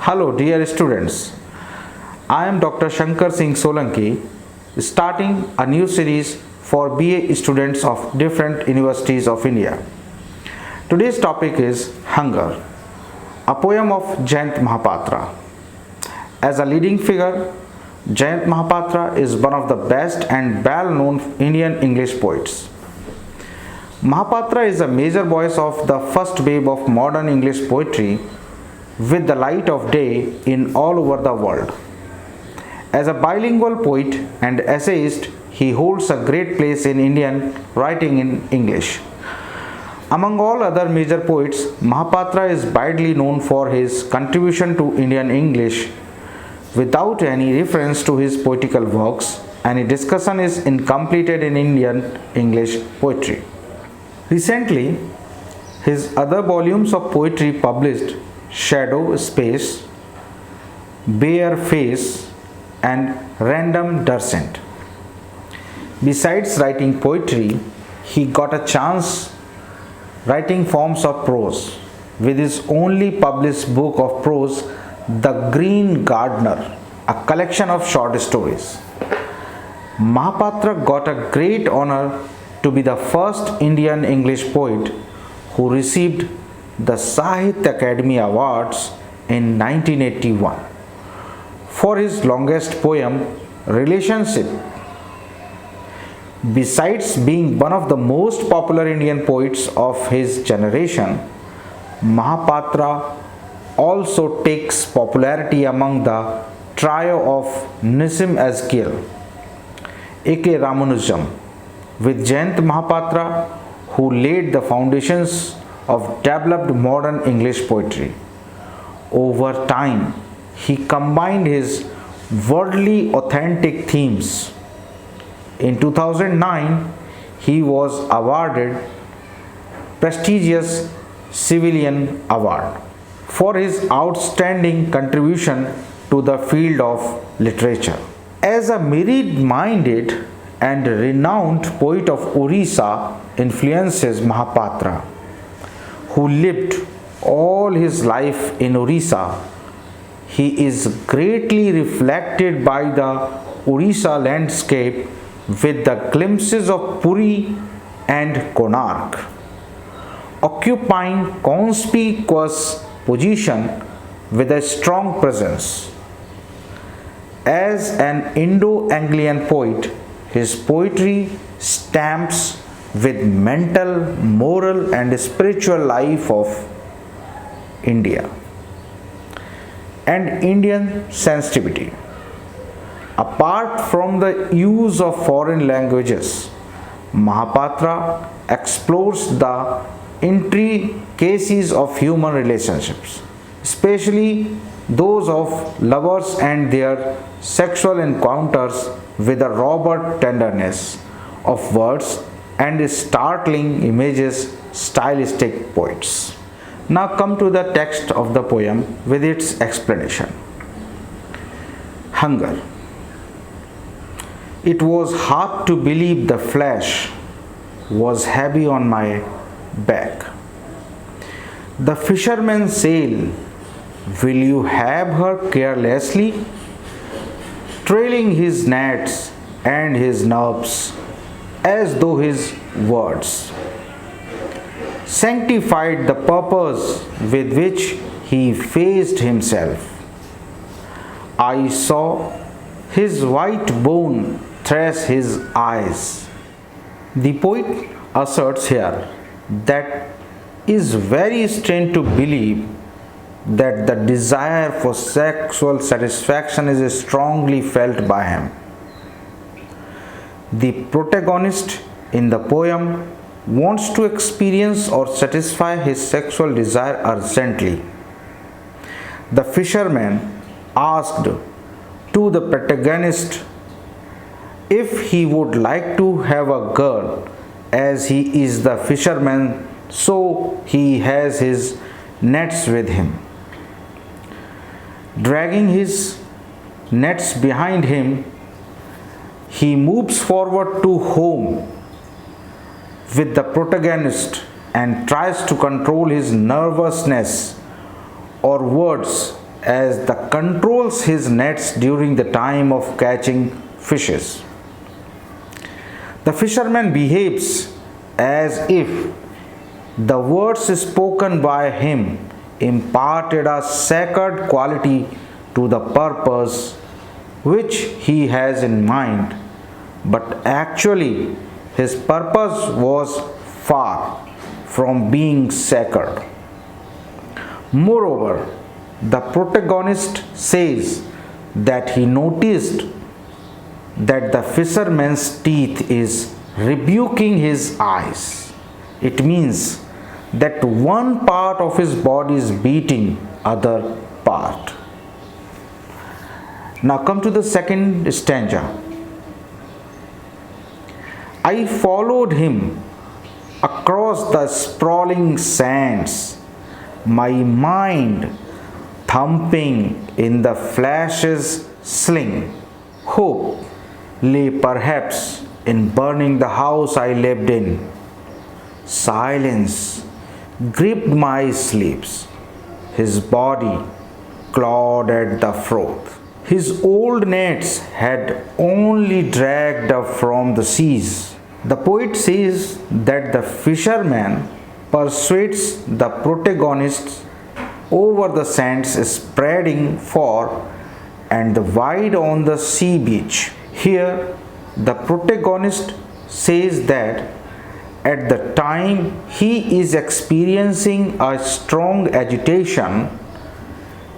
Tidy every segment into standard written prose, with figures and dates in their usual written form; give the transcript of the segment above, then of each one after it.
Hello, dear students. I am Dr. Shanker Singh Solanki, starting a new series for BA students of different universities of India. Today's topic is Hunger, a poem of Jayant Mahapatra. As a leading figure, Jayant Mahapatra is one of the best and well-known Indian English poets. Mahapatra is a major voice of the first wave of modern English poetry with the light of day in all over the world. As a bilingual poet and essayist, he holds a great place in Indian writing in English. Among all other major poets, Mahapatra is widely known for his contribution to Indian English. Without any reference to his poetical works, any discussion is incomplete in Indian English poetry. Recently, his other volumes of poetry published Shadow Space, Bare Face and Random Descent. Besides writing poetry, he got a chance writing forms of prose with his only published book of prose, The Green Gardener, a collection of short stories. Mahapatra got a great honor to be the first Indian English poet who received the Sahitya Academy Awards in 1981 for his longest poem, Relationship. Besides being one of the most popular Indian poets of his generation, Mahapatra also takes popularity among the trio of Nissim Ezekiel, A.K. Ramanujan, with Jayant Mahapatra, who laid the foundations of developed modern English poetry. Over time, he combined his worldly authentic themes. In 2009, he was awarded prestigious Civilian Award for his outstanding contribution to the field of literature. As a myriad-minded and renowned poet of Orissa influences Mahapatra, who lived all his life in Orissa. He is greatly reflected by the Orissa landscape with the glimpses of Puri and Konark, occupying conspicuous position with a strong presence. As an Indo-Anglian poet, his poetry stamps with mental, moral and spiritual life of India and Indian sensitivity. Apart from the use of foreign languages, Mahapatra explores the intricacies of human relationships, especially those of lovers and their sexual encounters with a robust tenderness of words and startling images stylistic poets. Now come to the text of the poem with its explanation. Hunger. It was hard to believe the flesh was heavy on my back. The fisherman sail, will you have her carelessly? Trailing his nets and his nerves as though his words sanctified the purpose with which he faced himself. I saw his white bone thrash his eyes. The poet asserts here that it is very strange to believe that the desire for sexual satisfaction is strongly felt by him. The protagonist in the poem wants to experience or satisfy his sexual desire urgently. The fisherman asked to the protagonist if he would like to have a girl, as he is the fisherman, so he has his nets with him. Dragging his nets behind him, he moves forward to home with the protagonist and tries to control his nervousness or words as the controls his nets during the time of catching fishes. The fisherman behaves as if the words spoken by him imparted a sacred quality to the purpose which he has in mind, but actually his purpose was far from being sacred. Moreover, the protagonist says that he noticed that the fisherman's teeth is rebuking his eyes. It means that one part of his body is beating other part. Now come to the second stanza. I followed him across the sprawling sands, my mind thumping in the flash's sling. Hope lay perhaps in burning the house I lived in. Silence gripped my sleeps. His body clawed at the froth. His old nets had only dragged up from the seas. The poet says that the fisherman persuades the protagonist over the sands spreading far and wide on the sea beach. Here, the protagonist says that at the time he is experiencing a strong agitation,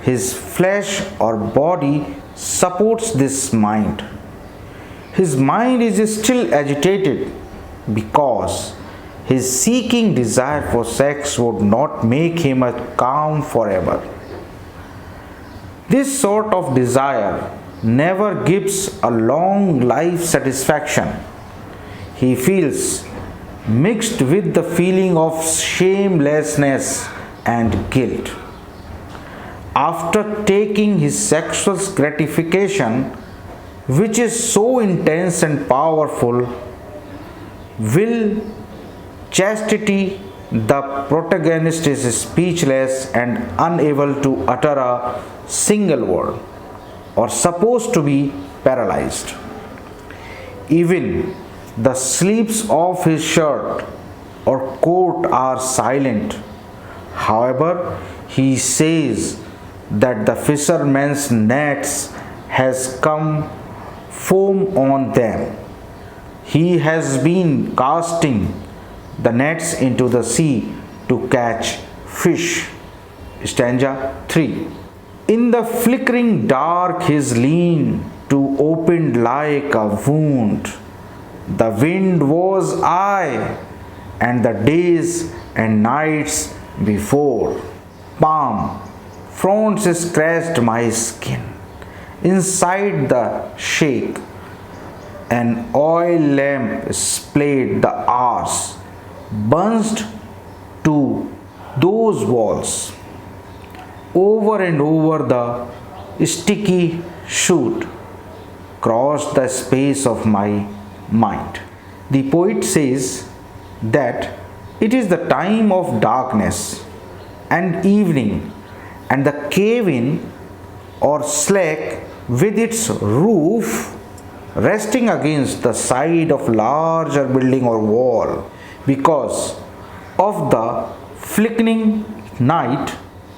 his flesh or body supports this mind. His mind is still agitated because his seeking desire for sex would not make him calm forever. This sort of desire never gives a long life satisfaction. He feels mixed with the feeling of shamelessness and guilt. After taking his sexual gratification, which is so intense and powerful, will chastity, the protagonist is speechless and unable to utter a single word, or supposed to be paralyzed. Even the sleeves of his shirt or coat are silent. However, he says that the fisherman's nets has come foam on them. He has been casting the nets into the sea to catch fish. Stanza 3. In the flickering dark his lean to opened like a wound. The wind was I, and the days and nights before. Palm fronds scratched my skin. Inside the shake, an oil lamp splayed the hours, bunched to those walls. Over and over the sticky shoot crossed the space of my mind. The poet says that it is the time of darkness and evening, and the cabin or slack with its roof resting against the side of larger building or wall. Because of the flickering night,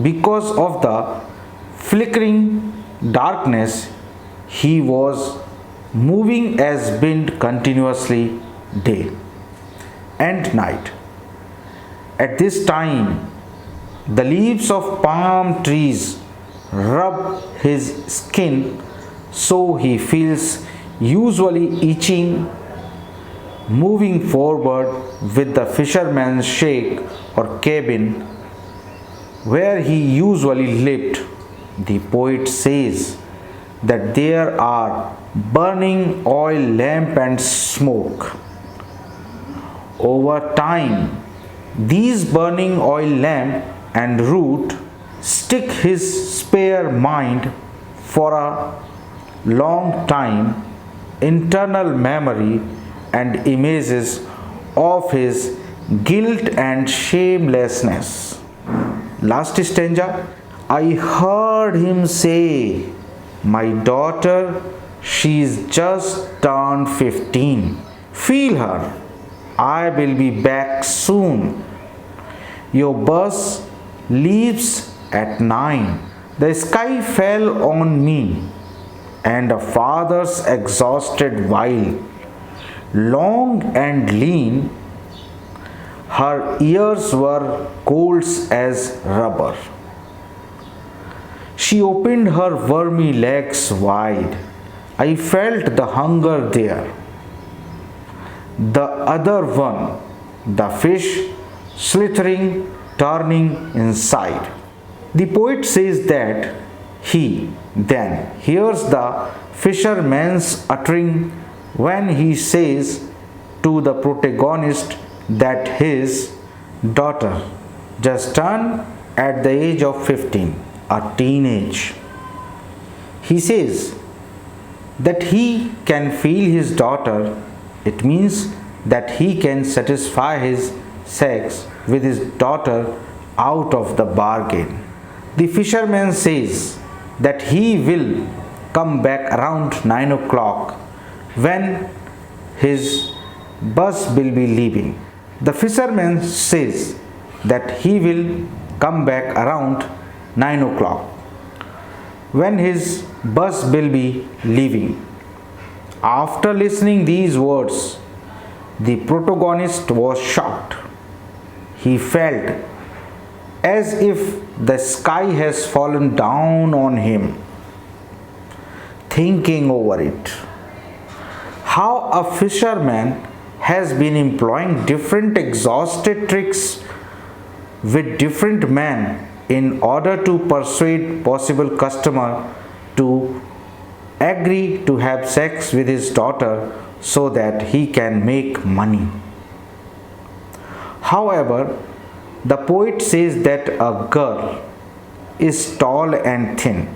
because of the flickering darkness, he was moving as wind continuously day and night. At this time, the leaves of palm trees rub his skin, so he feels usually itching. Moving forward with the fisherman's shack or cabin where he usually lived, the poet says that there are burning oil lamp and smoke. Over time, these burning oil lamp and root stick his spare mind for a long time, internal memory and images of his guilt and shamelessness. Last stanza. I heard him say, my daughter, she's just turned 15. Feel her. I will be back soon. Your bus leaves at 9. The sky fell on me, and a father's exhausted while, long and lean, her ears were cold as rubber. She opened her wormy legs wide. I felt the hunger there. The other one, the fish, slithering, turning inside. The poet says that he then hears the fisherman's uttering when he says to the protagonist that his daughter just turned at the age of 15, a teenage. He says that he can feel his daughter. It means that he can satisfy his sex with his daughter out of the bargain. The fisherman says that he will come back around 9 o'clock when his bus will be leaving. The fisherman says that he will come back around 9 o'clock when his bus will be leaving. After listening these words, the protagonist was shocked. He felt as if the sky has fallen down on him. Thinking over it, how a fisherman has been employing different exhausted tricks with different men in order to persuade possible customer to agree to have sex with his daughter so that he can make money. However, the poet says that a girl is tall and thin.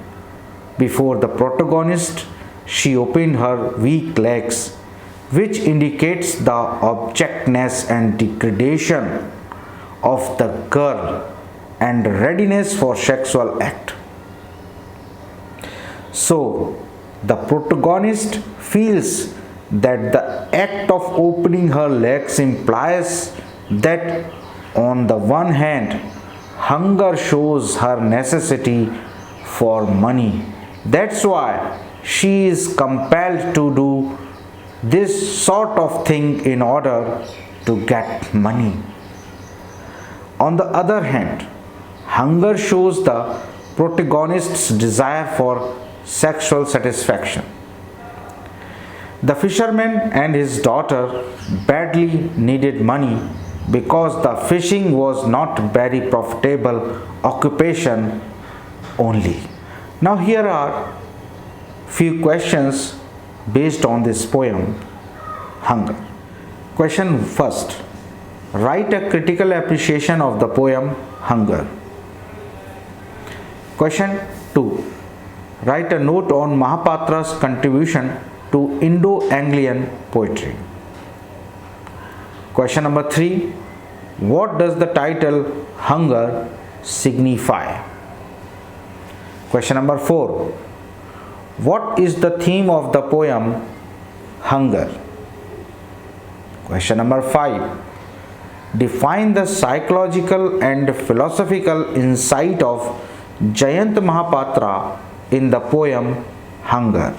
Before the protagonist, she opened her weak legs, which indicates the abjectness and degradation of the girl and readiness for sexual act. So, the protagonist feels that the act of opening her legs implies that on the one hand, hunger shows her necessity for money. That's why she is compelled to do this sort of thing in order to get money. On the other hand, hunger shows the protagonist's desire for sexual satisfaction. The fisherman and his daughter badly needed money because the fishing was not very profitable occupation only. Now here are few questions based on this poem, Hunger. Question first. Write a critical appreciation of the poem Hunger. Question 2. Write a note on Mahapatra's contribution to Indo-Anglian poetry. Question number 3. What does the title Hunger signify? Question number 4. What is the theme of the poem Hunger? Question number 5. Define the psychological and philosophical insight of Jayant Mahapatra in the poem Hunger.